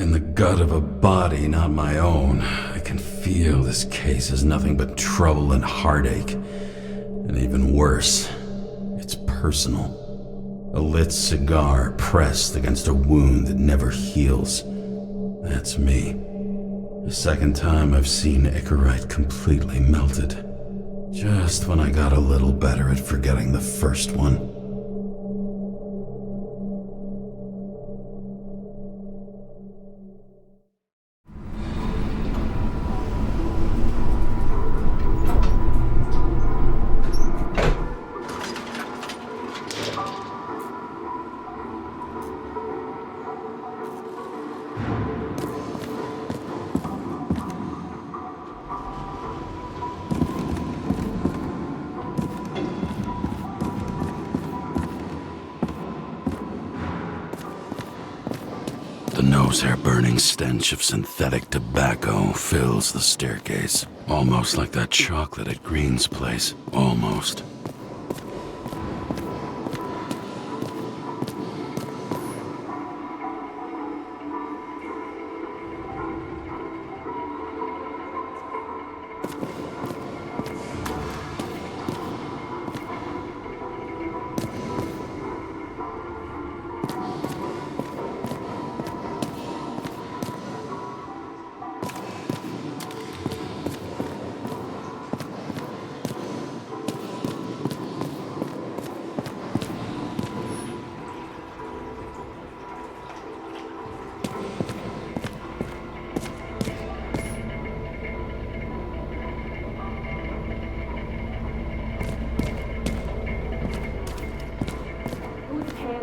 In the gut of a body not my own, I can feel this case is nothing but trouble and heartache. And even worse, it's personal. A lit cigar pressed against a wound that never heals. That's me. The second time I've seen Icarite completely melted. Just when I got a little better at forgetting the first one. The nose-hair-burning stench of synthetic tobacco fills the staircase. Almost like that chocolate at Green's place. Almost.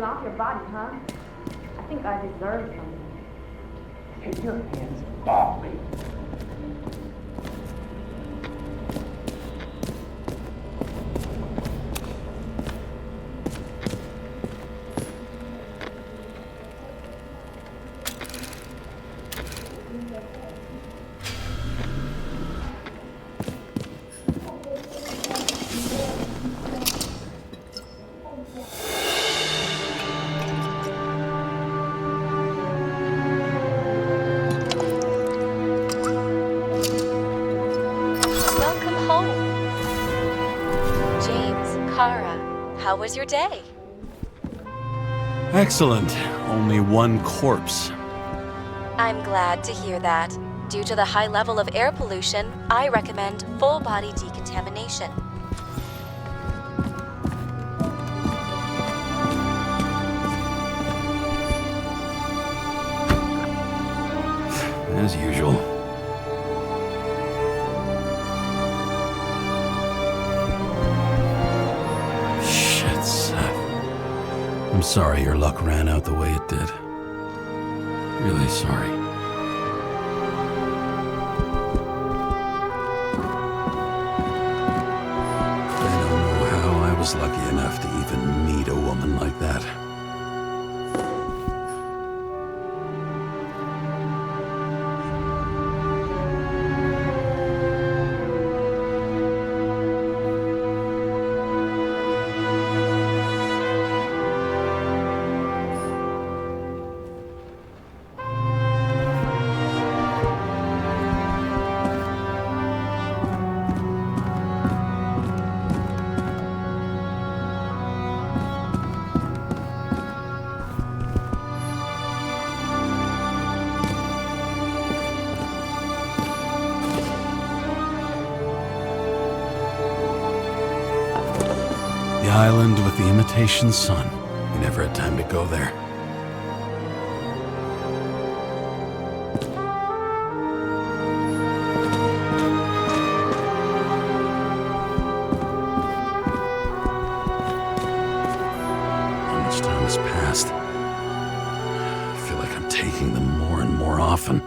Off your body, huh? I think I deserve something. Take your hands off me. How was your day? Excellent. Only one corpse. I'm glad to hear that. Due to the high level of air pollution, I recommend full body decontamination. As usual. I'm sorry your luck ran out the way it did. Really sorry. I don't know how I was lucky enough to even meet a woman like that. The island with the imitation sun. We never had time to go there. How much time has passed? I feel like I'm taking them more and more often.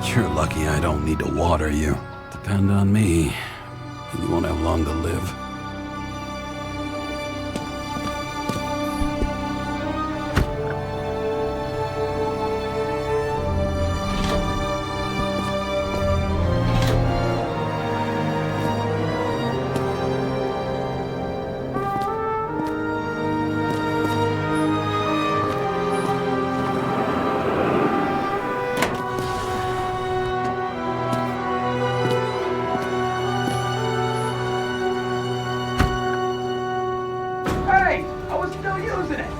You're lucky I don't need to water you. To Depend on me, and you won't have long to live. Hey, I was still using it.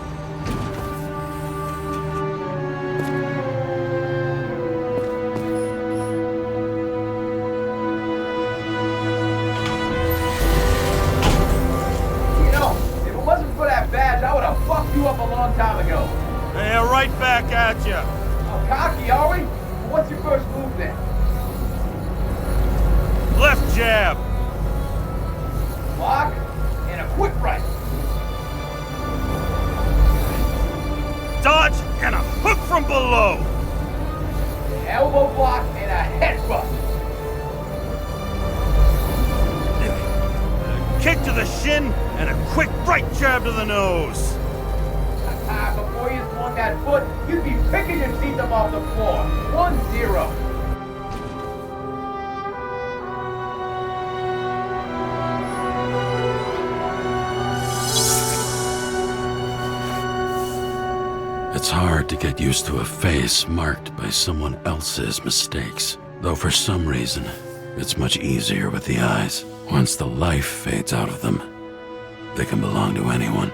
You know, if it wasn't for that badge, I would have fucked you up a long time ago. Hey, right back at ya. Oh, cocky, are we? Well, what's your first move then? Left jab. Block and a quick right. Dodge and a hook from below. Elbow block and a headbutt. Kick to the shin and a quick right jab to the nose. Before you swung that foot, you'd be picking your teeth up off the floor. 1-0. It's hard to get used to a face marked by someone else's mistakes. Though for some reason, it's much easier with the eyes. Once the life fades out of them, they can belong to anyone.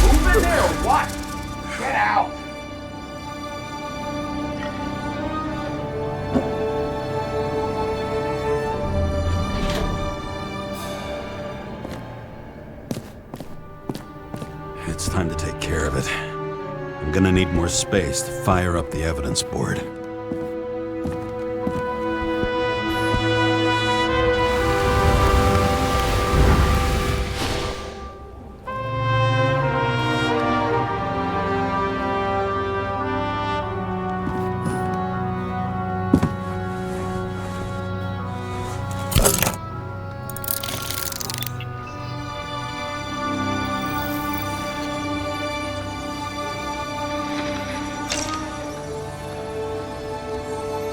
Move in there or what? Get out. It's time to take care of it. I'm gonna need more space to fire up the evidence board.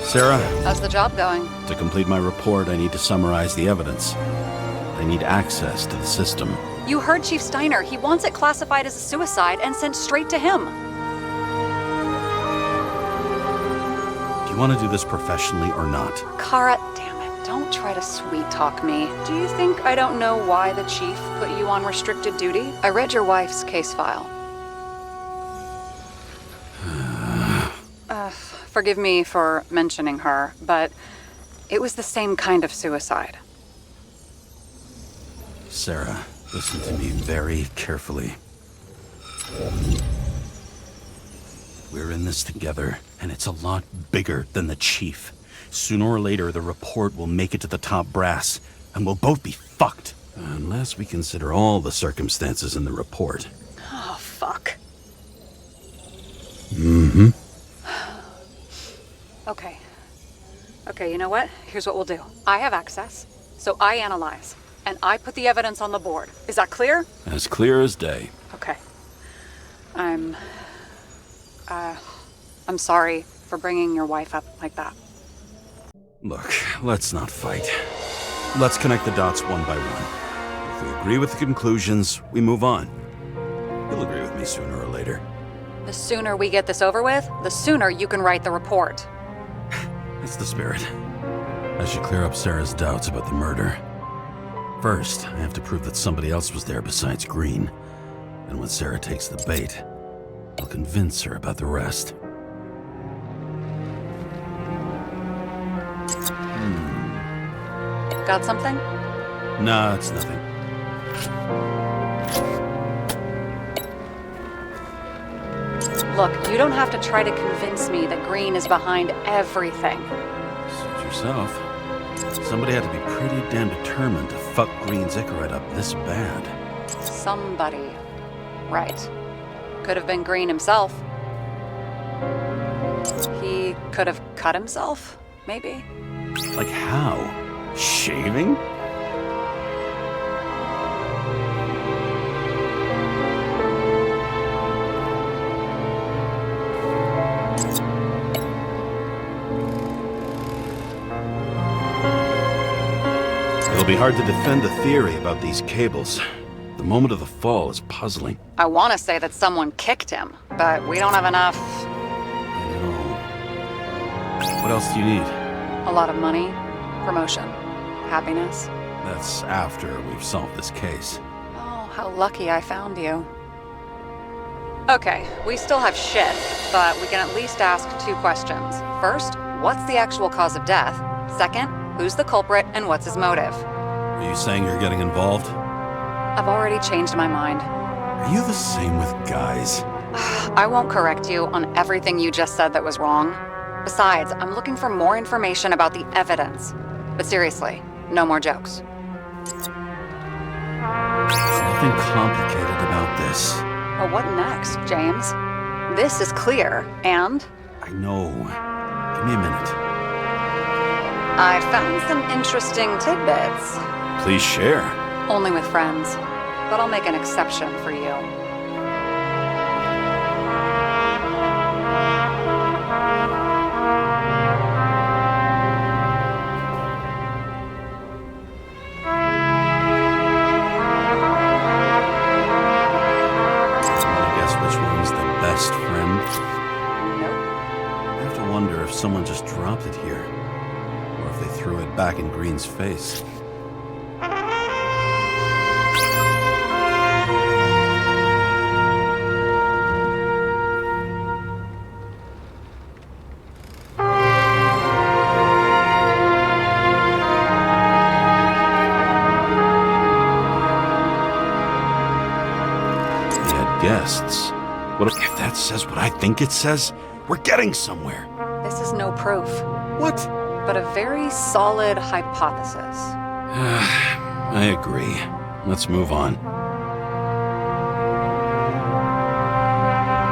Sarah, How's the job going? to complete my report, I need to summarize the evidence. I need access to the system. You heard Chief Steiner. He wants it classified as a suicide and sent straight to him. Do you want to do this professionally or not? Kara, damn it. Don't try to sweet talk me. Do you think I don't know why the chief put you on restricted duty? I read your wife's case file. Forgive me for mentioning her, but it was the same kind of suicide. Sarah, listen to me very carefully. We're in this together, and it's a lot bigger than the chief. Sooner or later, the report will make it to the top brass, and we'll both be fucked. Unless we consider all the circumstances in the report. Oh, fuck. Mm-hmm. Okay, you know what? Here's what we'll do. I have access, so I analyze, and I put the evidence on the board. Is that clear? As clear as day. Okay. I'm sorry for bringing your wife up like that. Look, let's not fight. Let's connect the dots one by one. If we agree with the conclusions, we move on. You'll agree with me sooner or later. The sooner we get this over with, the sooner you can write the report. It's the spirit. I should clear up Sarah's doubts about the murder. First, I have to prove that somebody else was there besides Green. And when Sarah takes the bait, I'll convince her about the rest. Got something? Nah, it's nothing. Look, you don't have to try to convince me that Green is behind everything. Suit yourself. Somebody had to be pretty damn determined to fuck Green's Icarus up this bad. Somebody. Right. Could have been Green himself. He could have cut himself, maybe? Like how? Shaving? It'll be hard to defend the theory about these cables. The moment of the fall is puzzling. I want to say that someone kicked him, but we don't have enough. I know. What else do you need? A lot of money, promotion, happiness. That's after we've solved this case. Oh, how lucky I found you. Okay, we still have shit, but we can at least ask 2 questions. First, what's the actual cause of death? Second, who's the culprit and what's his motive? Are you saying you're getting involved? I've already changed my mind. Are you the same with guys? I won't correct you on everything you just said that was wrong. Besides, I'm looking for more information about the evidence. But seriously, no more jokes. There's nothing complicated about this. Well, what next, James? This is clear, and I know. Give me a minute. I found some interesting tidbits. Please share. Only with friends, but I'll make an exception for you. I guess which one's the best friend? Nope. I have to wonder if someone just dropped it here, or if they threw it back in Green's face. Guests. What if that says what I think it says? We're getting somewhere. This is no proof, What? but a very solid hypothesis. I agree. Let's move on.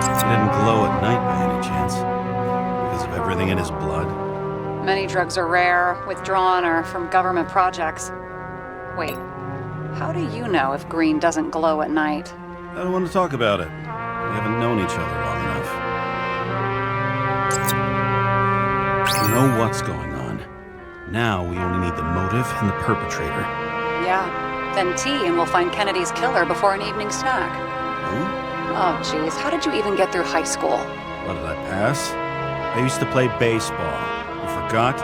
He didn't glow at night by any chance? Because of everything in his blood? Many drugs are rare, withdrawn, or from government projects. Wait, how do you know if Green doesn't glow at night? I don't want to talk about it. We haven't known each other long enough. We know what's going on. Now we only need the motive and the perpetrator. Yeah, then tea and we'll find Kennedy's killer before an evening snack. Who? Oh, jeez, how did you even get through high school? What did I pass? I used to play baseball. You forgot?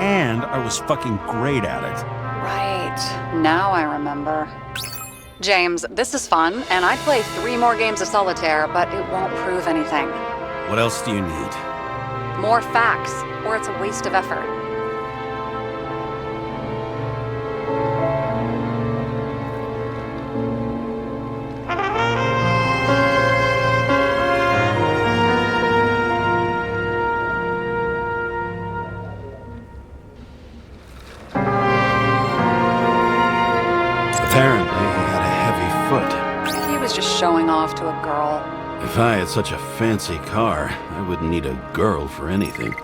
And I was fucking great at it. Right, now I remember. James, this is fun, and I'd play 3 more games of solitaire, but it won't prove anything. What else do you need? More facts, or it's a waste of effort. Apparently, he had a heavy foot. He was just showing off to a girl. If I had such a fancy car, I wouldn't need a girl for anything.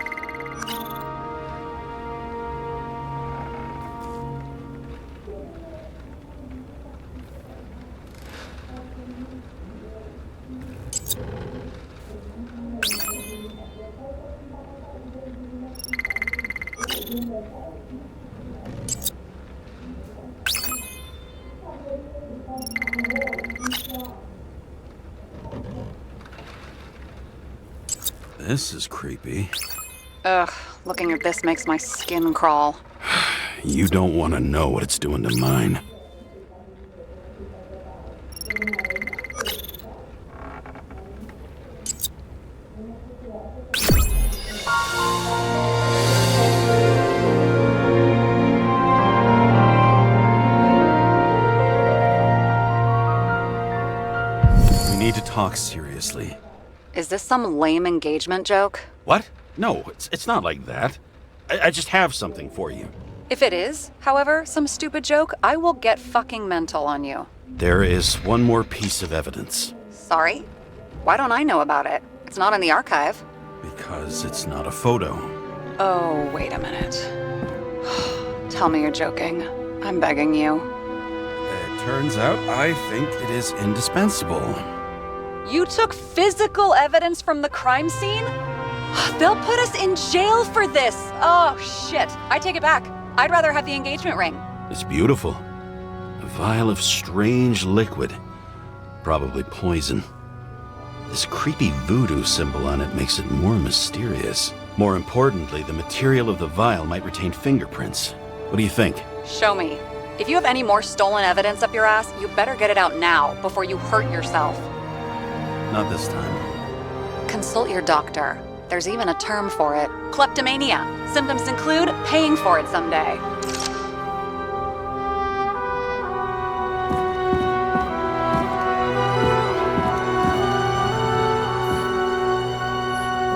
This is creepy. Ugh, looking at this makes my skin crawl. You don't want to know what it's doing to mine. We need to talk seriously. Is this some lame engagement joke? What? No, it's not like that. I just have something for you. If it is, however, some stupid joke, I will get fucking mental on you. There is one more piece of evidence. Sorry? Why don't I know about it? It's not in the archive. Because it's not a photo. Oh, wait a minute. Tell me you're joking. I'm begging you. It turns out I think it is indispensable. You took physical evidence from the crime scene? They'll put us in jail for this! Oh, shit. I take it back. I'd rather have the engagement ring. It's beautiful. A vial of strange liquid. Probably poison. This creepy voodoo symbol on it makes it more mysterious. More importantly, the material of the vial might retain fingerprints. What do you think? Show me. If you have any more stolen evidence up your ass, you better get it out now before you hurt yourself. Not this time. Consult your doctor. There's even a term for it. Kleptomania. Symptoms include paying for it someday.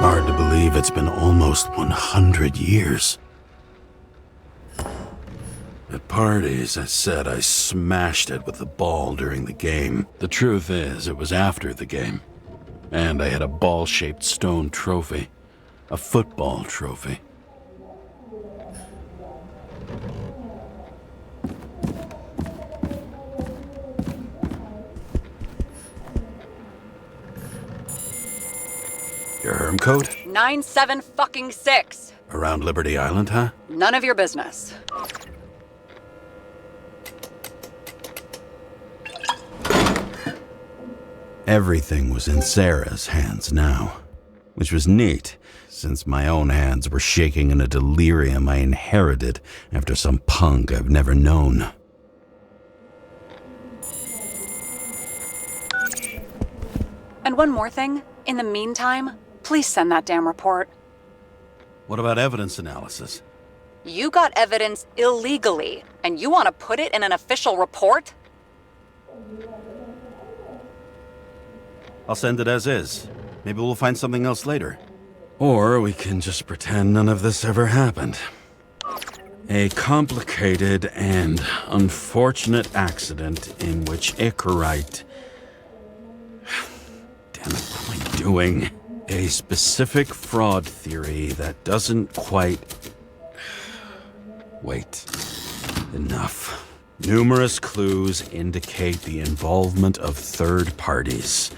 Hard to believe it's been almost 100 years. At parties, I said I smashed it with the ball during the game. The truth is, it was after the game. And I had a ball-shaped stone trophy. A football trophy. Your herm code? 97-fucking-6. Around Liberty Island, huh? None of your business. Everything was in Sarah's hands now, which was neat, since my own hands were shaking in a delirium I inherited after some punk I've never known. And one more thing. In the meantime, please send that damn report. What about evidence analysis? You got evidence illegally, and you want to put it in an official report? I'll send it as is. Maybe we'll find something else later. Or we can just pretend none of this ever happened. A complicated and unfortunate accident in which Icarite... Damn it, what am I doing? A specific fraud theory that doesn't quite... Wait. Enough. Numerous clues indicate the involvement of third parties.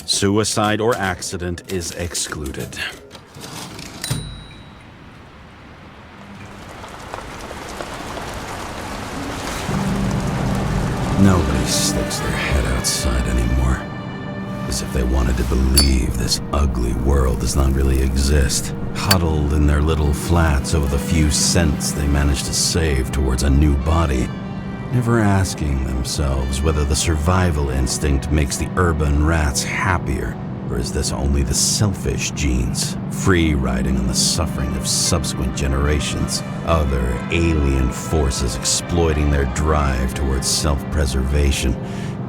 Suicide or accident is excluded. Nobody sticks their head outside anymore. As if they wanted to believe this ugly world does not really exist. Huddled in their little flats over the few cents they managed to save towards a new body. Never asking themselves whether the survival instinct makes the urban rats happier, or is this only the selfish genes, free riding on the suffering of subsequent generations, other alien forces exploiting their drive towards self-preservation,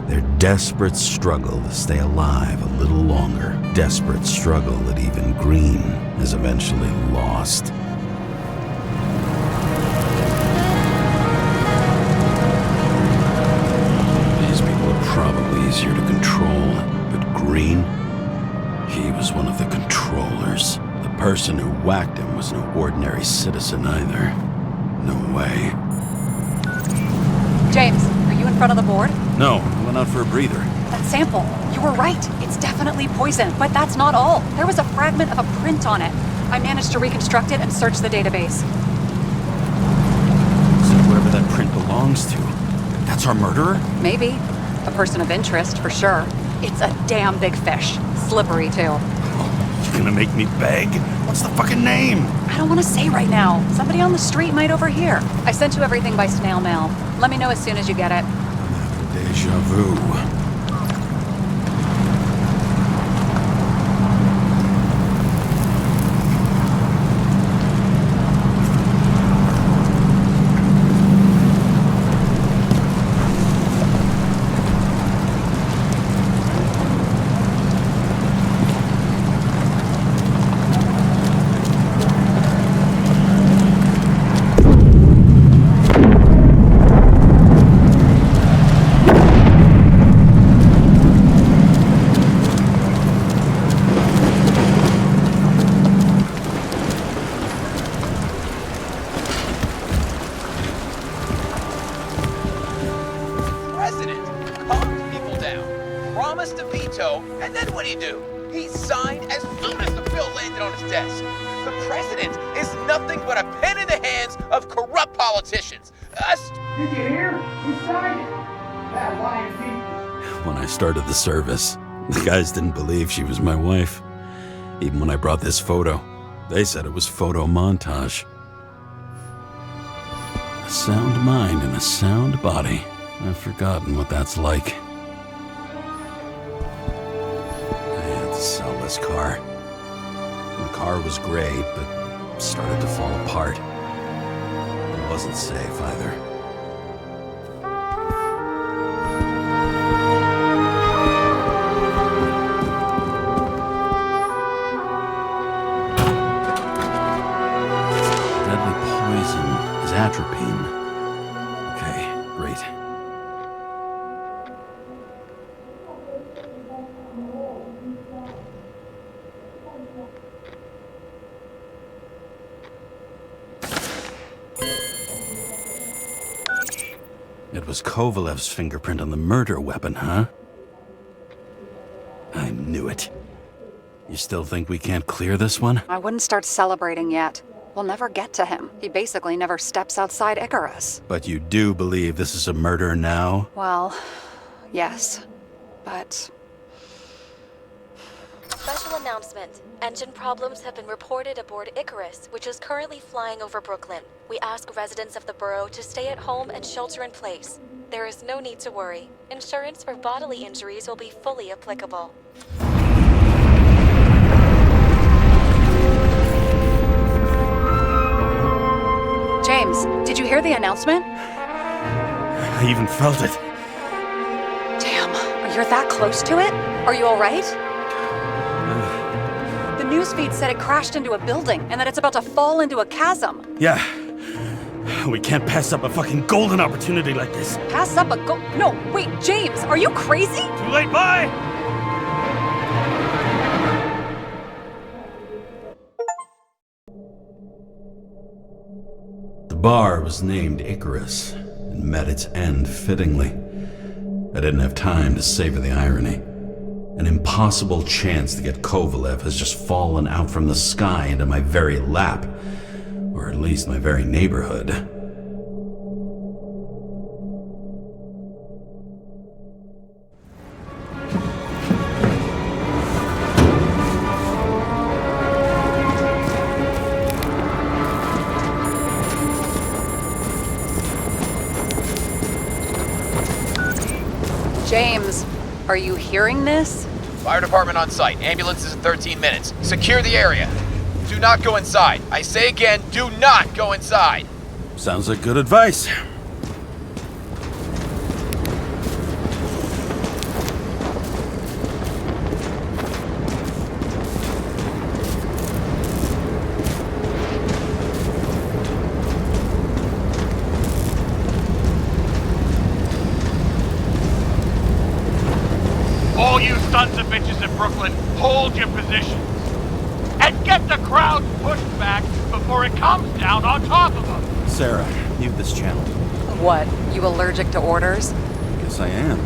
their desperate struggle to stay alive a little longer, desperate struggle that even Green has eventually lost. Probably easier to control, but Green, he was one of the controllers. The person who whacked him was no ordinary citizen either. No way. James, are you in front of the board? No, I went out for a breather. That sample. You were right. It's definitely poison, but that's not all. There was a fragment of a print on it. I managed to reconstruct it and search the database. So whoever that print belongs to, that's our murderer? Maybe. A person of interest, for sure. It's a damn big fish. Slippery, too. Oh, you're gonna make me beg? What's the fucking name? I don't want to say right now. Somebody on the street might overhear. I sent you everything by snail mail. Let me know as soon as you get it. Deja vu. on his desk. The president is nothing but a pen in the hands of corrupt politicians. Did you hear? He signed it. That lying thief. When I started the service, the guys didn't believe she was my wife. Even when I brought this photo, they said it was photo montage. A sound mind and a sound body. I've forgotten what that's like. I had to sell this car. The car was great, but started to fall apart. It wasn't safe either. Deadly poison is atropine. Okay, great. It was Kovalev's fingerprint on the murder weapon, huh? I knew it. You still think we can't clear this one? I wouldn't start celebrating yet. We'll never get to him. He basically never steps outside Icarus. But you do believe this is a murder now? Well, yes. But... Special announcement. Engine problems have been reported aboard Icarus, which is currently flying over Brooklyn. We ask residents of the borough to stay at home and shelter in place. There is no need to worry. Insurance for bodily injuries will be fully applicable. James, did you hear the announcement? I even felt it. Damn, you're that close to it? Are you alright? The newsfeed said it crashed into a building and that it's about to fall into a chasm. Yeah. We can't pass up a fucking golden opportunity like this. Pass up a No, wait, James, are you crazy? Too late, bye! The bar was named Icarus and met its end fittingly. I didn't have time to savor the irony. An impossible chance to get Kovalev has just fallen out from the sky into my very lap, or at least my very neighborhood. James, are you hearing this? Fire department on site. Ambulance is in 13 minutes. Secure the area. Do not go inside. I say again, do not go inside. Sounds like good advice. All you sons of bitches in Brooklyn, hold your positions. And get the crowd pushed back before it comes down on top of them. Sarah, mute this channel. What, you allergic to orders? Guess I am.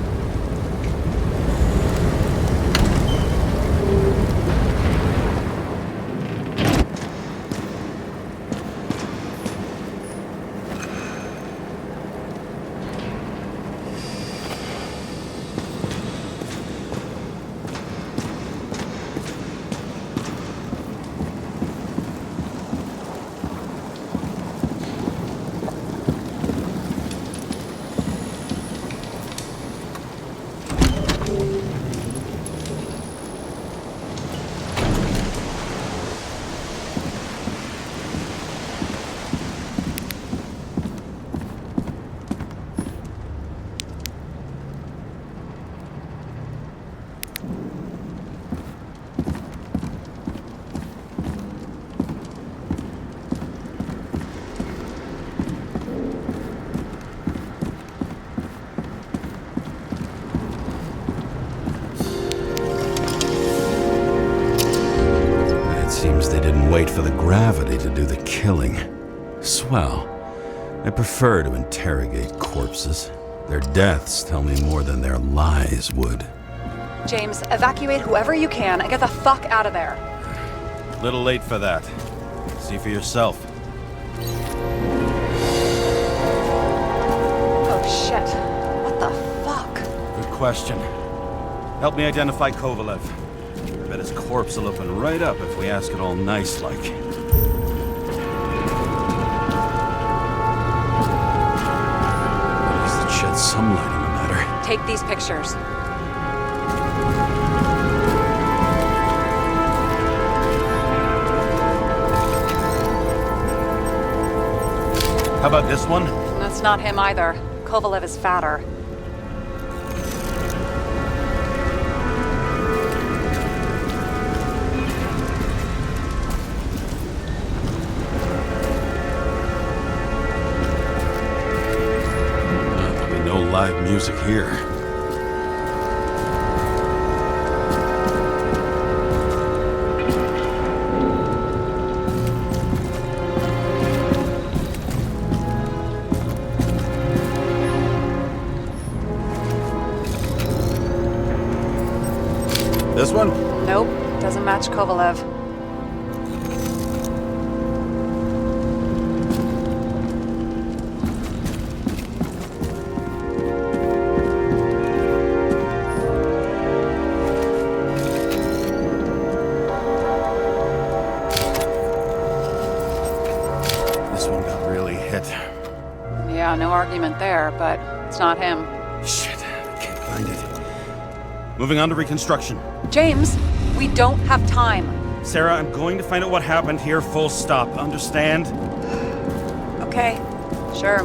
Wait for the gravity to do the killing. Swell. I prefer to interrogate corpses. Their deaths tell me more than their lies would. James, evacuate whoever you can and get the fuck out of there. Little late for that. See for yourself. Oh shit. What the fuck? Good question. Help me identify Kovalev. I bet his corpse will open right up if we ask it all nice-like. At least it sheds some light on the matter. Take these pictures. How about this one? That's not him either. Kovalev is fatter. There'll be no live music here. This one? Nope, doesn't match Kovalev. This one got really hit. Yeah, no argument there, but it's not him. Shit, I can't find it. Moving on to reconstruction. James, we don't have time. Sarah, I'm going to find out what happened here, full stop. Understand? Okay, sure.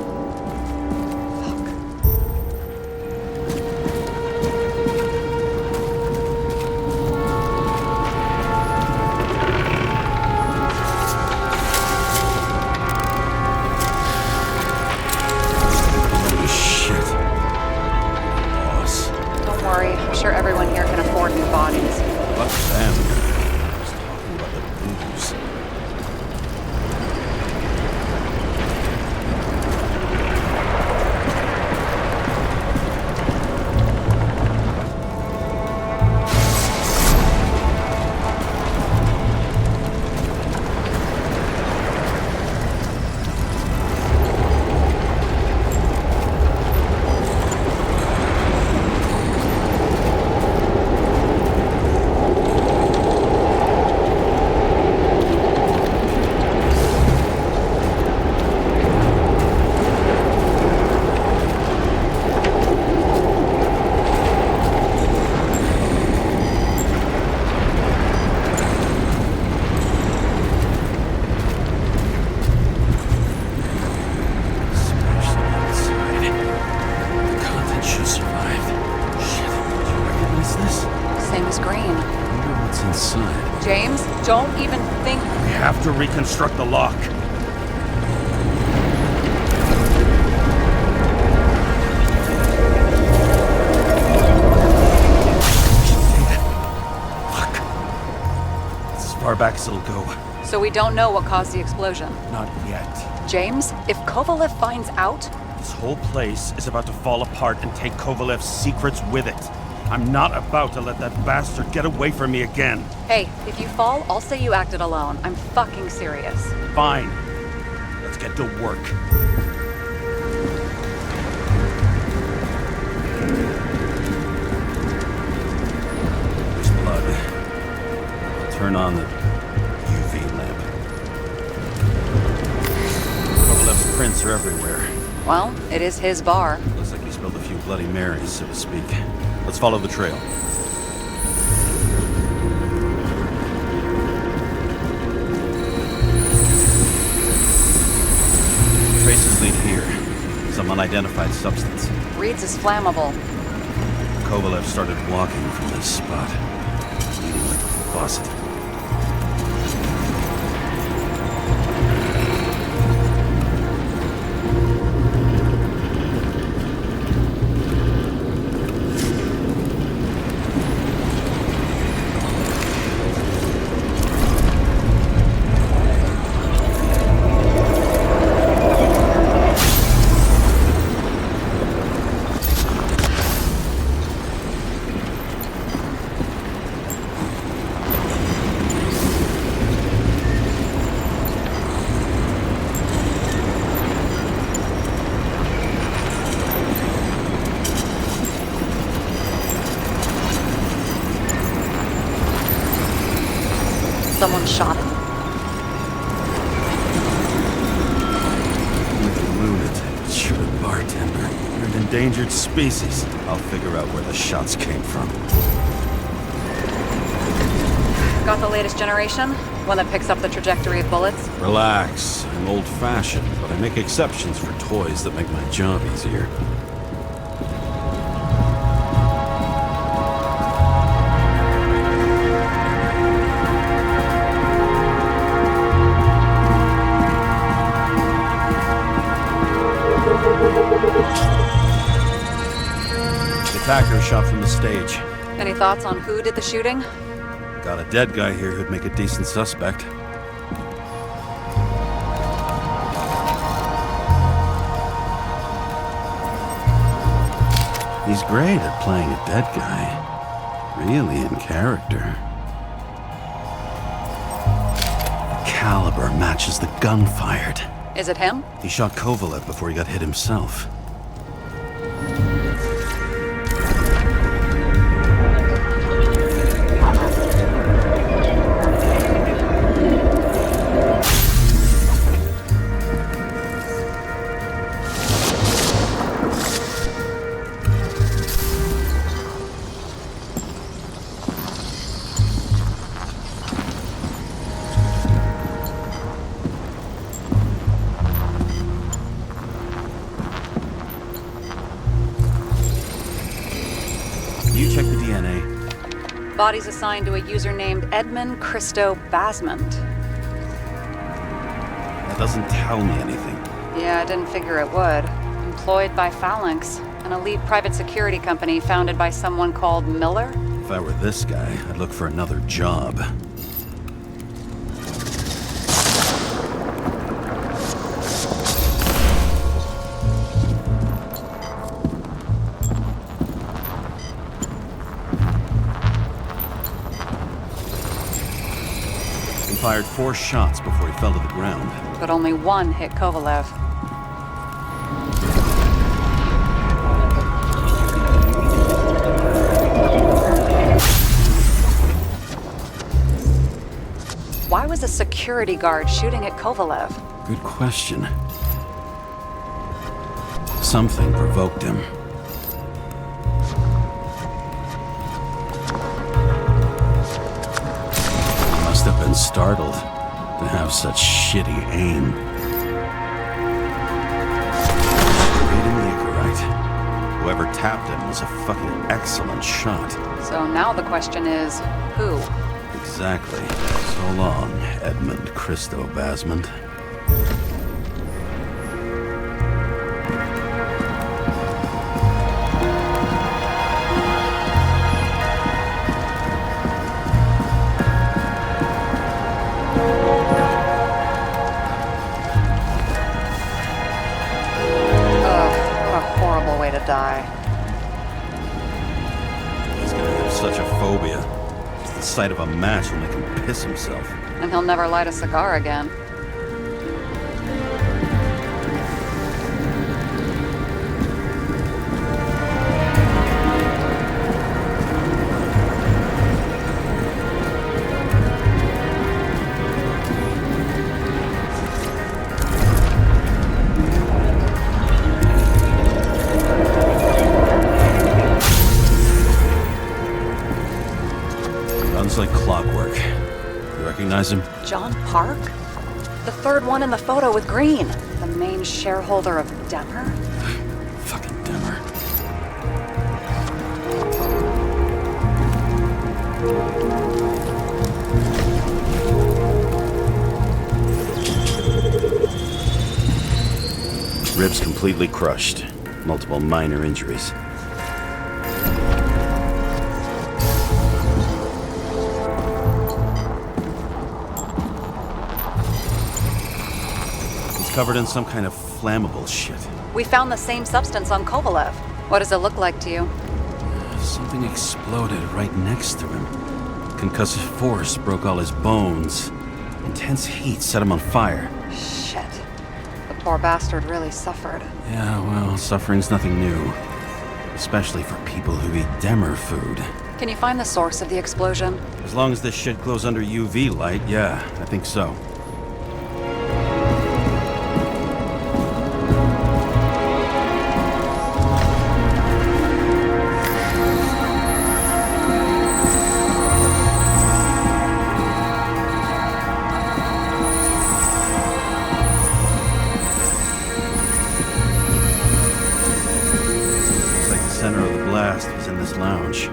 Holy shit. Boss. Don't worry, I'm sure everyone here can afford new bodies. Fuck them. I was talking about the booze. Inside. James, don't even think. We have to reconstruct the lock. Fuck. It's as far back as it'll go. So we don't know what caused the explosion. Not yet. James, if Kovalev finds out... This whole place is about to fall apart and take Kovalev's secrets with it. I'm not about to let that bastard get away from me again. Hey, if you fall, I'll say you acted alone. I'm fucking serious. Fine. Let's get to work. There's blood. I'll turn on the UV lamp. Kovalev's prints are everywhere. Well, it is his bar. Looks like he spilled a few Bloody Marys, so to speak. Let's follow the trail. Traces lead here. Some unidentified substance. Reads as flammable. Kovalev started walking from this spot, bleeding like a faucet. Someone shot him? Lunatic, shooting bartender. You're an endangered species. I'll figure out where the shots came from. Got the latest generation? One that picks up the trajectory of bullets? Relax. I'm old-fashioned, but I make exceptions for toys that make my job easier. The attacker shot from the stage. Any thoughts on who did the shooting? Got a dead guy here who'd make a decent suspect. He's great at playing a dead guy. Really in character. The caliber matches the gun fired. Is it him? He shot Kovalev before he got hit himself. You check the DNA. Body's assigned to a user named Edmund Christo Basmont. That doesn't tell me anything. Yeah, I didn't figure it would. Employed by Phalanx, an elite private security company founded by someone called Miller. If I were this guy, I'd look for another job. He fired 4 shots before he fell to the ground. But only one hit Kovalev. Why was a security guard shooting at Kovalev? Good question. Something provoked him. He must have been startled to have such shitty aim. Reading the Icarite. Whoever tapped him was a fucking excellent shot. So now the question is, who? Exactly. So long, Edmund Christo Basmont. What a horrible way to die. He's gonna have such a phobia. The sight of a match will make him piss himself. And he'll never light a cigar again. Runs like clockwork. You recognize him? John Park? The third one in the photo with Green. The main shareholder of Demmer? Fucking Demmer. Ribs completely crushed. Multiple minor injuries. Covered in some kind of flammable shit. We found the same substance on Kovalev. What does it look like to you? Something exploded right next to him. Concussive force broke all his bones. Intense heat set him on fire. Shit. The poor bastard really suffered. Yeah, well, suffering's nothing new. Especially for people who eat Demmer food. Can you find the source of the explosion? As long as this shit glows under UV light, yeah, I think so. Looks like the center of the blast was in this lounge.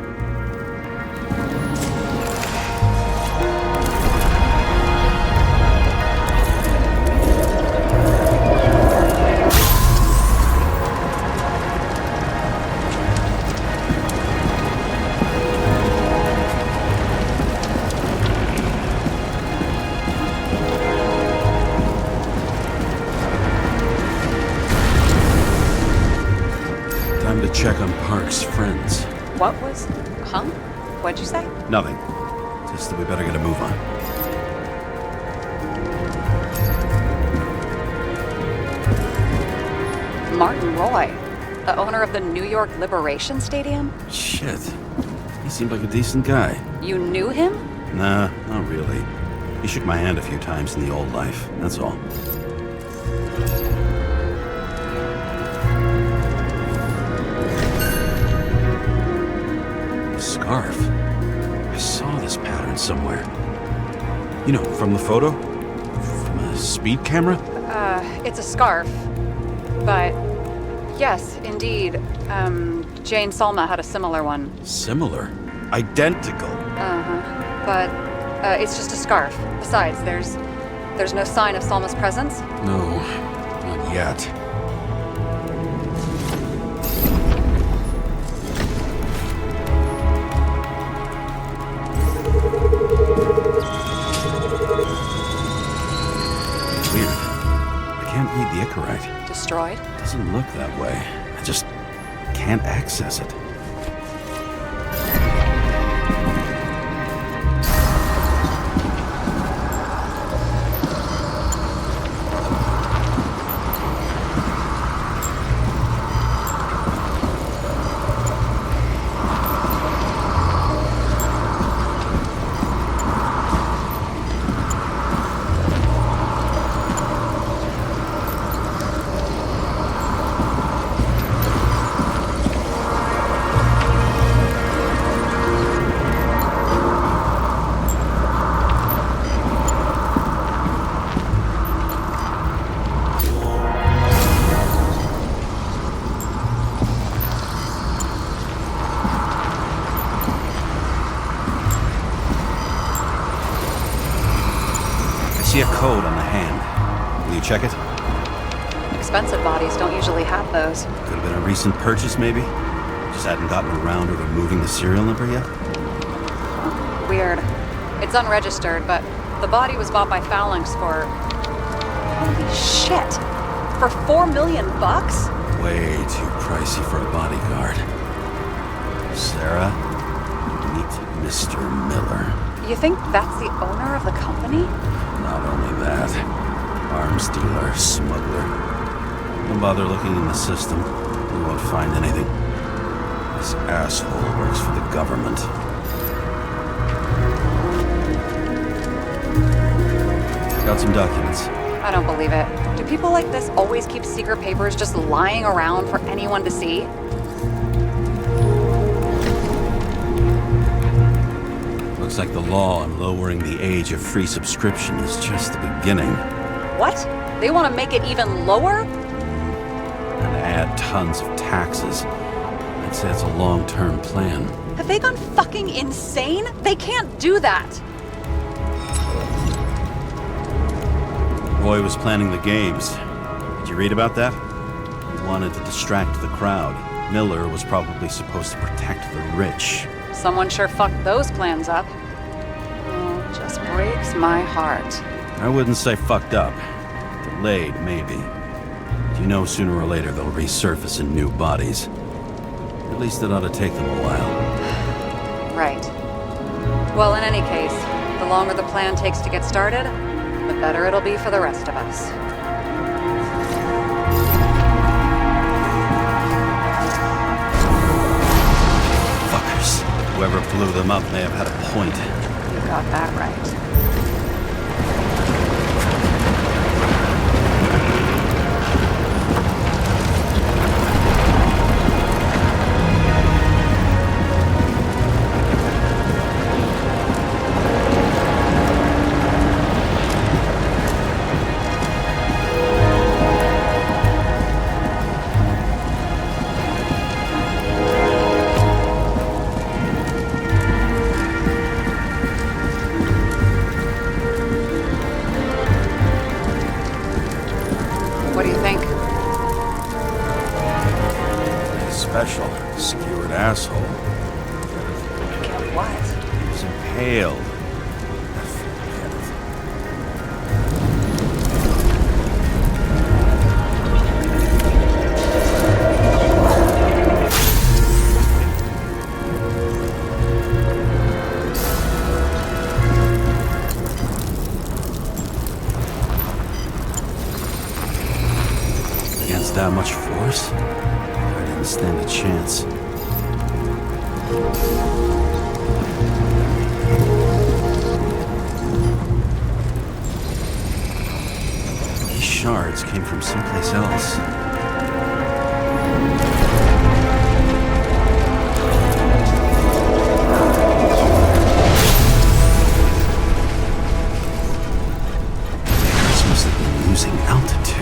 Time to check on Park's friends. What was... Huh? What'd you say? Nothing. Just that we better get a move on. Martin Roy, the owner of the New York Liberation Stadium? Shit. He seemed like a decent guy. You knew him? Nah, not really. He shook my hand a few times in the old life, that's all. A scarf. I saw this pattern somewhere. You know, from the photo? From a speed camera? It's a scarf. But... yes, indeed. Jane Salma had a similar one. Similar? Identical? Uh-huh. But, it's just a scarf. Besides, there's no sign of Salma's presence? No, not yet. Weird. I can't read the Icarite. Destroyed? Doesn't look that way. I just can't access it. I see a code on the hand. Will you check it? Expensive bodies don't usually have those. Could have been a recent purchase, maybe? Just hadn't gotten around to removing the serial number yet? Weird. It's unregistered, but the body was bought by Phalanx for... holy shit! For $4 million bucks? Way too pricey for a bodyguard. Sarah, meet Mr. Miller. You think that's the owner of the company? Not only that, arms dealer, smuggler. Don't bother looking in the system. You won't find anything. This asshole works for the government. Got some documents. I don't believe it. Do people like this always keep secret papers just lying around for anyone to see? Looks like the law on lowering the age of free subscription is just the beginning. What? They want to make it even lower? And add tons of taxes. I'd say it's a long-term plan. Have they gone fucking insane? They can't do that! Roy was planning the games. Did you read about that? He wanted to distract the crowd. Miller was probably supposed to protect the rich. Someone sure fucked those plans up. Oh, it just breaks my heart. I wouldn't say fucked up. Delayed, maybe. But you know sooner or later they'll resurface in new bodies. At least it ought to take them a while. Right. Well, in any case, the longer the plan takes to get started, the better it'll be for the rest of us. Fuckers. Whoever blew them up may have had a point. You got that right. What do you think? Special, skewered asshole. Get what? He was impaled. Against that much force? I didn't stand a chance. These shards came from someplace else. This must have been losing altitude.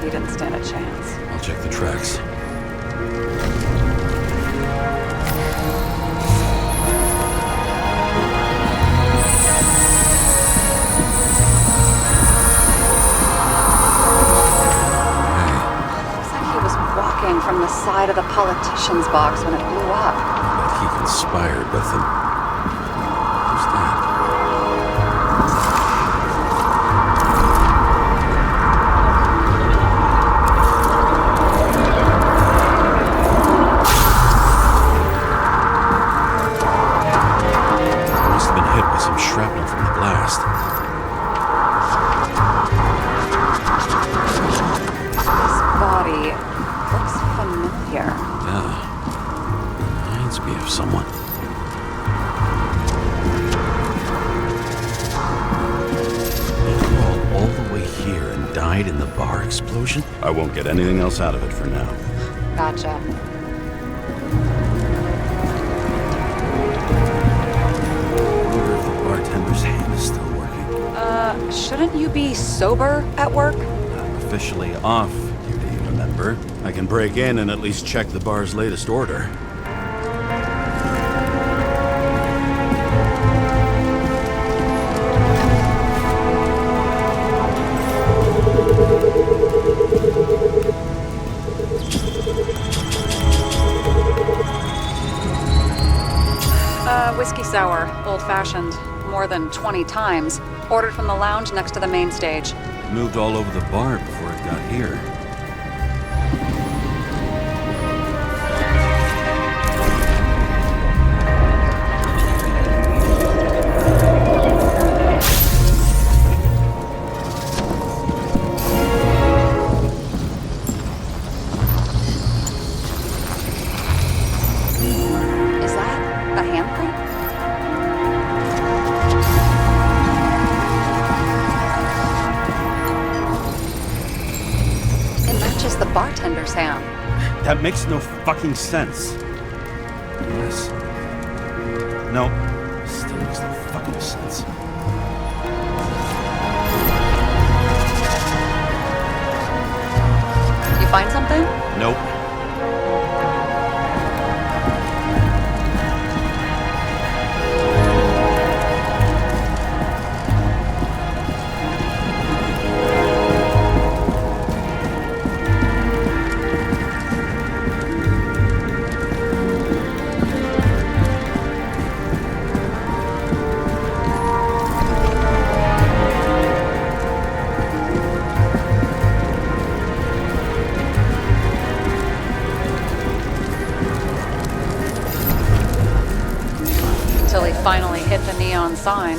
You didn't stand a chance. I'll check the tracks. Looks like he was walking from the side of the politician's box when it blew up. That he conspired with them. Who's that? Must have been hit by some shrapnel from the blast. This body looks familiar. Yeah. Reminds me of someone. He crawled all the way here and died in the bar explosion? I won't get anything else out of it for now. Gotcha. I wonder if the bartender's hand is still working. Shouldn't you be sober at work? I'm officially off duty, remember? I can break in and at least check the bar's latest order. Whiskey sour, old-fashioned, more than 20 times. Ordered from the lounge next to the main stage. Moved all over the bar before it got here. Is that a handprint? It matches the bartender's hand. That makes no fucking sense. Yes. No. Still makes no fucking sense. You find something? Nope. sign.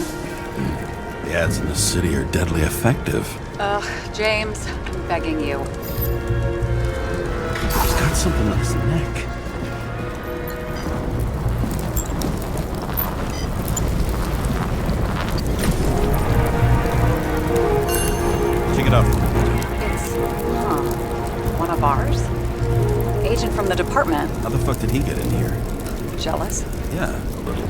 The ads in the city are deadly effective. Ugh, James, I'm begging you. He's got something on his neck. Check it out. It's, one of ours? Agent from the department. How the fuck did he get in here? Jealous? Yeah, a little.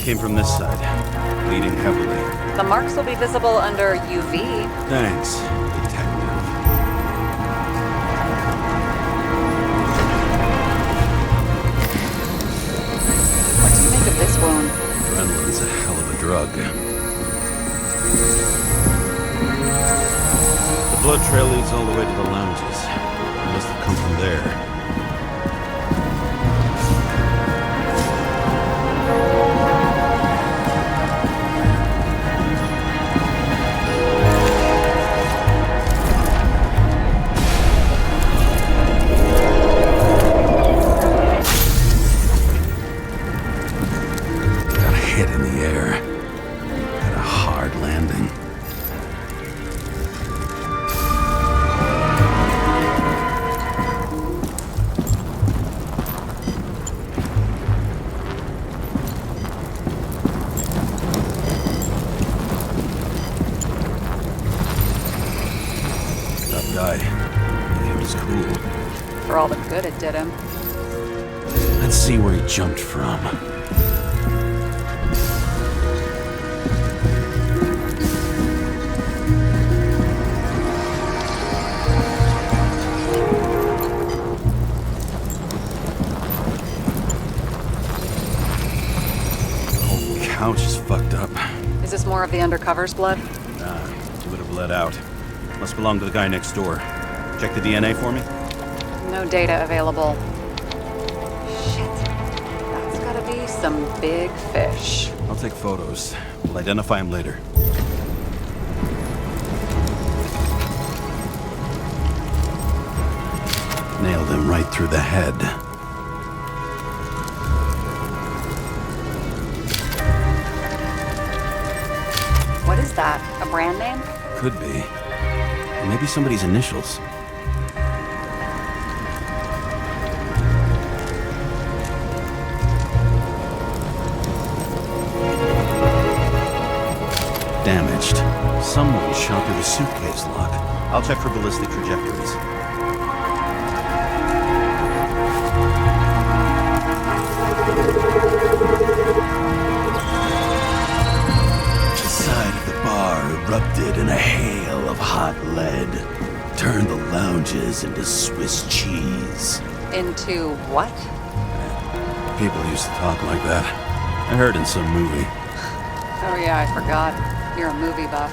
Came from this side, bleeding heavily. The marks will be visible under UV. Thanks, detective. What do you make of this wound? Adrenaline's a hell of a drug. The blood trail leads all the way to the lounges. It must have come from there. Died. He was cool. For all the good it did him. Let's see where he jumped from. The whole couch is fucked up. Is this more of the undercover's blood? Nah, it would have bled out. Must belong to the guy next door. Check the DNA for me? No data available. Shit. That's gotta be some big fish. I'll take photos. We'll identify him later. Nailed him right through the head. What is that? A brand name? Could be. Or maybe somebody's initials. Damaged. Someone shot through the suitcase lock. I'll check for ballistic trajectories. The side of the bar erupted in a hail of hot lead. Turned the lounges into Swiss cheese. Into what? People used to talk like that. I heard in some movie. Oh yeah, I forgot. You're a movie buff.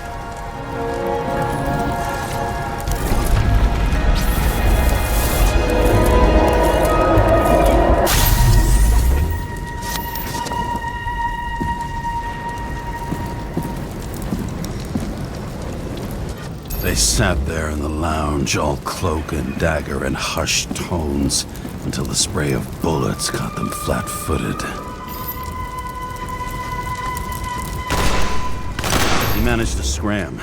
They sat there in the lounge, all cloak and dagger and hushed tones, until the spray of bullets caught them flat-footed. He managed to scram.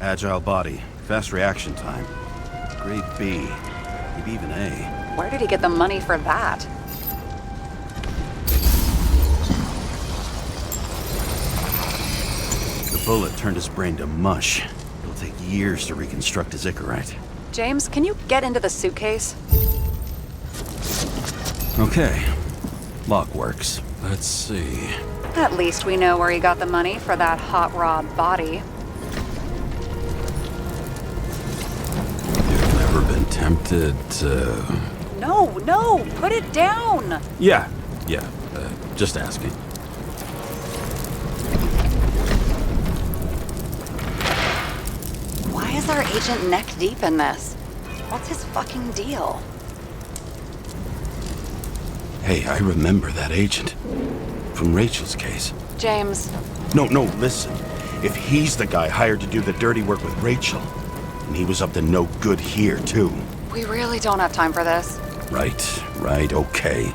Agile body, fast reaction time. Grade B, maybe even A. Where did he get the money for that? The bullet turned his brain to mush. It'll take years to reconstruct his Icarite. James, can you get into the suitcase? Okay. Lock works. Let's see. At least we know where he got the money for that hot rod body. You've never been tempted to... No, put it down! Yeah, just asking. Why is our agent neck deep in this? What's his fucking deal? Hey, I remember that agent. From Rachel's case. James. No, listen. If he's the guy hired to do the dirty work with Rachel, and he was up to no good here, too. We really don't have time for this. Right, okay.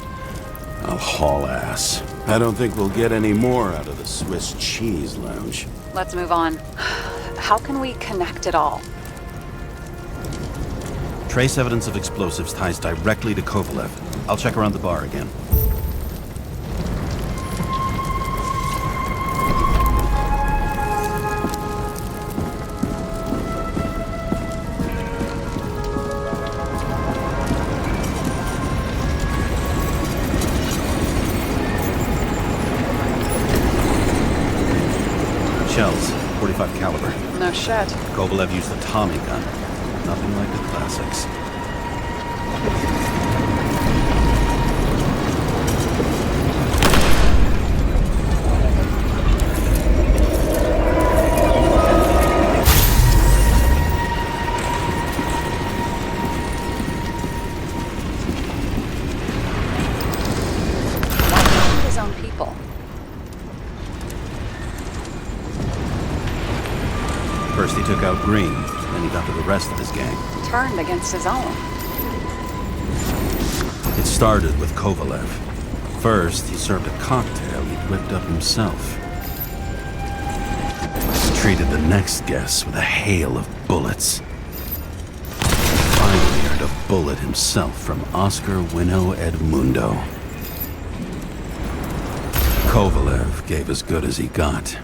I'll haul ass. I don't think we'll get any more out of the Swiss Cheese Lounge. Let's move on. How can we connect it all? Trace evidence of explosives ties directly to Kovalev. I'll check around the bar again. Shells, 45 caliber. No shit. Kovalev used a Tommy gun. Nothing like the classics. His own people. First he took out Green, then he got to the rest of his gang. Turned against his own. It started with Kovalev. First, he served a cocktail he'd whipped up himself. He treated the next guest with a hail of bullets. Finally earned a bullet himself from Oscar Winnow Edmundo. Kovalev gave as good as he got.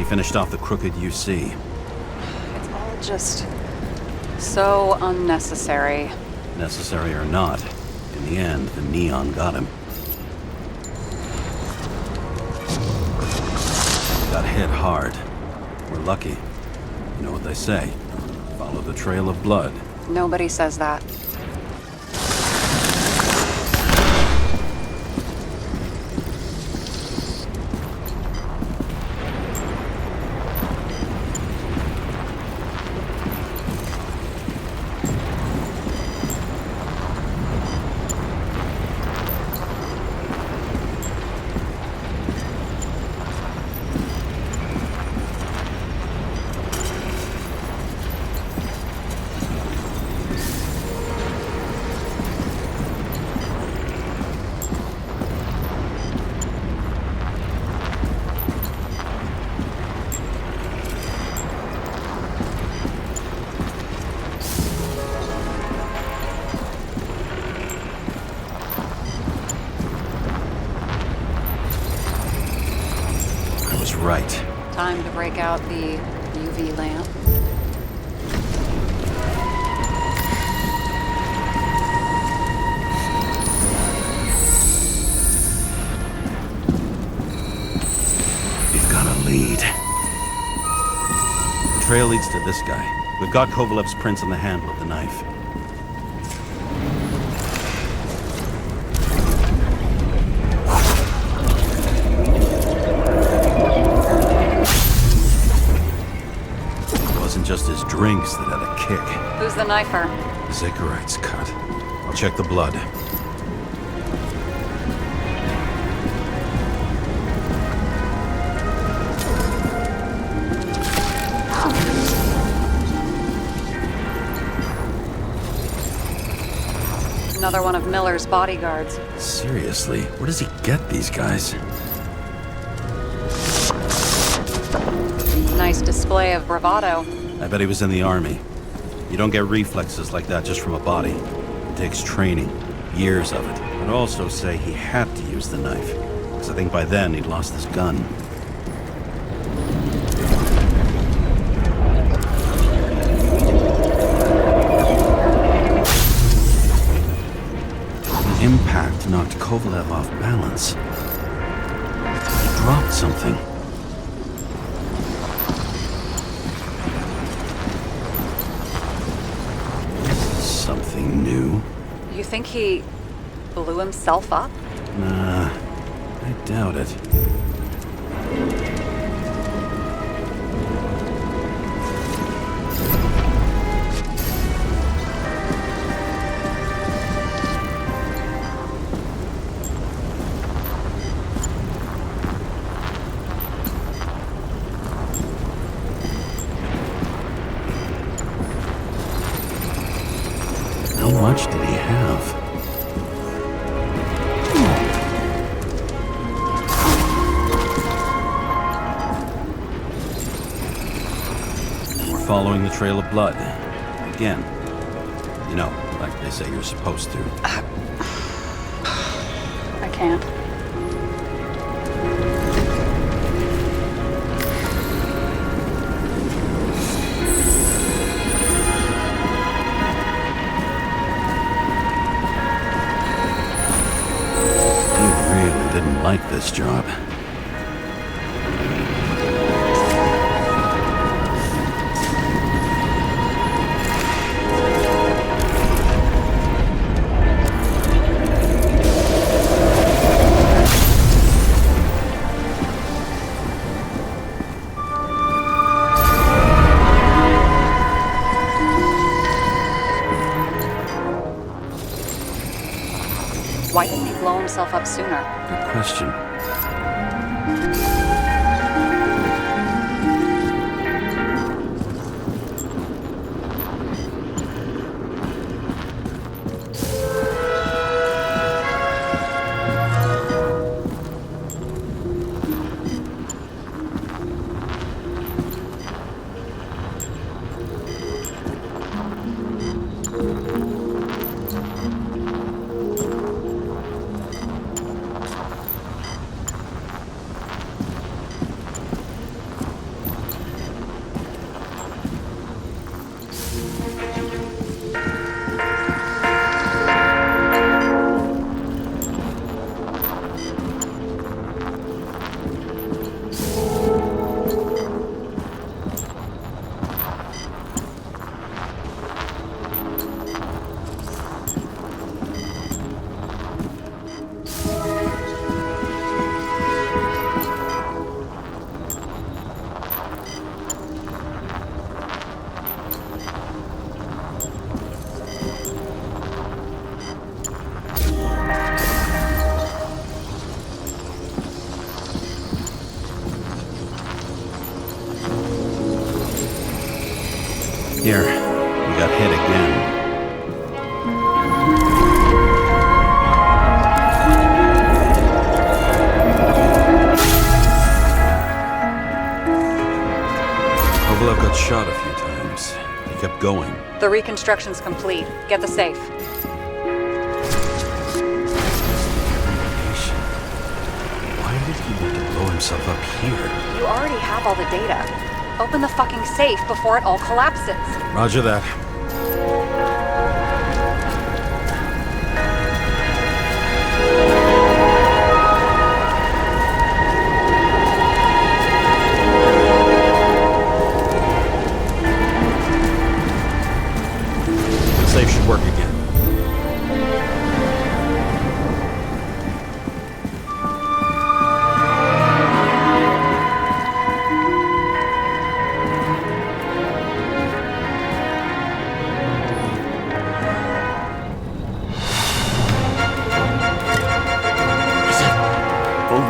Finished off the crooked UC. It's all just so unnecessary. Necessary or not, in the end, the neon got him. Got hit hard. We're lucky. You know what they say. Follow the trail of blood. Nobody says that. Right. Time to break out the UV lamp. We've got a lead. The trail leads to this guy. We've got Kovalev's prints on the handle of the knife. Just his drinks that had a kick. Who's the knifer? Zicharites cut. I'll check the blood. Another one of Miller's bodyguards. Seriously, where does he get these guys? Nice display of bravado. I bet he was in the army. You don't get reflexes like that just from a body. It takes training, years of it. I'd also say he had to use the knife, because I think by then he'd lost his gun. knocked Kovalev off balance. He dropped something. Something new? You think he blew himself up? Nah, I doubt it. How much did he have? We're following the trail of blood. Again. You know, like they say you're supposed to. I can't. Didn't like this job. Why didn't he blow himself up sooner? Good question. Here, we got hit again. Kovalev got shot a few times. He kept going. The reconstruction's complete. Get the safe. Why did he want to blow himself up here? You already have all the data. Open the fucking safe before it all collapses. Roger that. The safe should work again.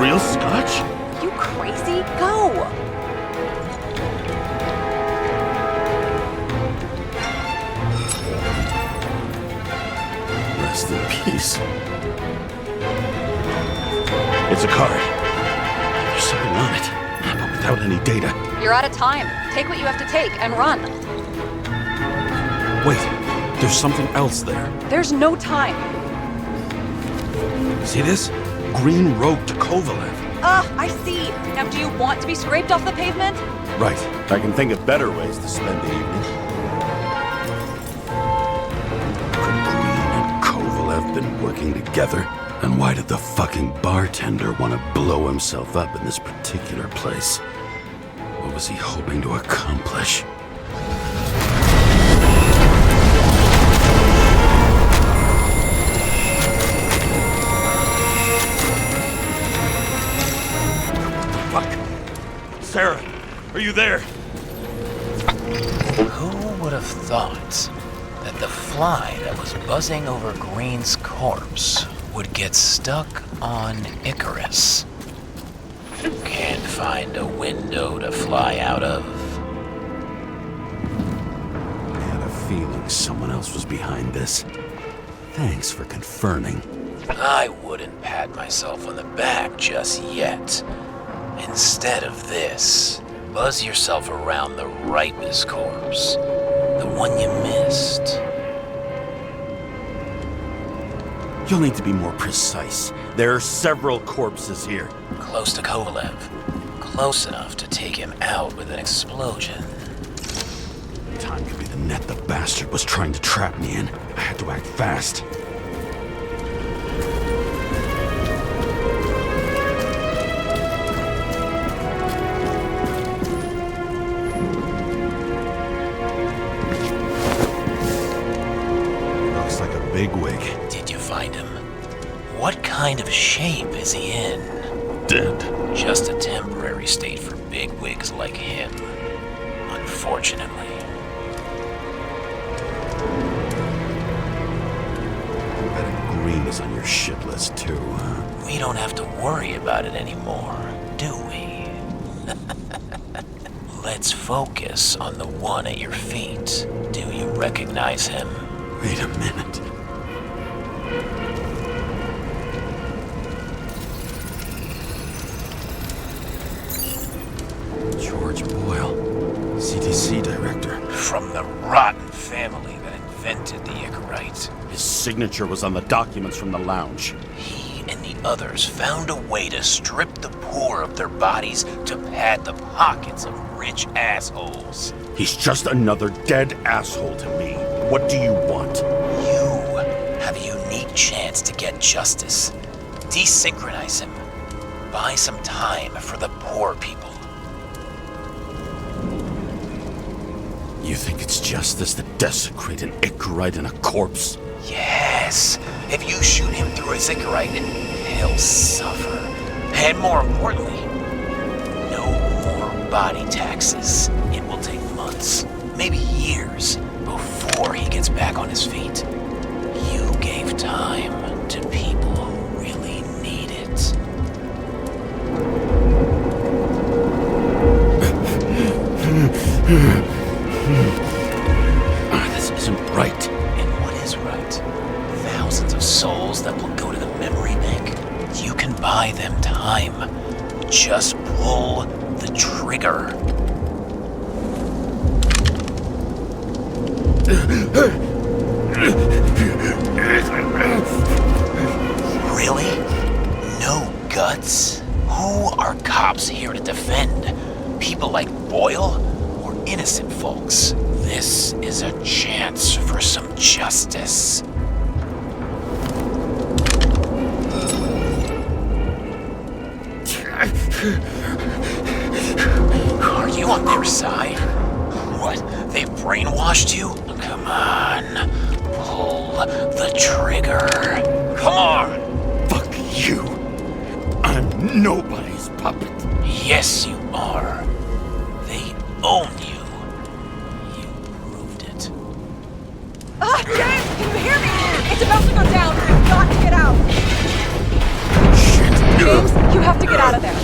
Real scotch? You crazy? Go! Rest in peace. It's a card. There's something on it, but without any data. You're out of time. Take what you have to take and run. Wait, there's something else there. There's no time. See this? Green road to Kovalev. I see. Now, do you want to be scraped off the pavement? Right. I can think of better ways to spend the evening. Could Green and Kovalev been working together? And why did the fucking bartender want to blow himself up in this particular place? What was he hoping to accomplish? Fuck. Sarah, are you there? Who would have thought that the fly that was buzzing over Green's corpse would get stuck on Icarus? Can't find a window to fly out of. I had a feeling someone else was behind this. Thanks for confirming. I wouldn't pat myself on the back just yet. Instead of this, buzz yourself around the ripest corpse. The one you missed. You'll need to be more precise. There are several corpses here. Close to Kovalev. Close enough to take him out with an explosion. Time could be the net the bastard was trying to trap me in. I had to act fast. Looks like a bigwig. Did you find him? What kind of shape is he in? Dead. Just a temporary state for bigwigs like him. Unfortunately. Betting Green is on your shit list too, huh? We don't have to worry about it anymore, do we? Let's focus on the one at your feet. Do you recognize him? Wait a minute. George Boyle, CDC director. From the rotten family that invented the Icarite. His signature was on the documents from the lounge. He and the others found a way to strip the poor of their bodies to pad the pockets of rich assholes. He's just another dead asshole to me. What do you want? You have a unique chance to get justice. Desynchronize him. Buy some time for the poor people. You think it's justice to desecrate an Icarite and a corpse? Yes. If you shoot him through his Icarite, he'll suffer. And more importantly, no more body taxes. It will take months, maybe years, before he gets back on his feet. You gave time to people who really need it. This isn't right. And what is right? Thousands of souls that will go to the memory bank. You can buy them time. Just pull the trigger. Really? No guts? Who are cops here to defend? People like Boyle or innocent folks? This is a chance for some justice. Are you on their side? What? They've brainwashed you? Come on. Pull the trigger. Come on! Fuck you. I'm nobody's puppet. Yes, you are. They own you. You proved it. Ah, James, can you hear me? It's about to go down. We've got to get out. Shit. James, you have to get out of there.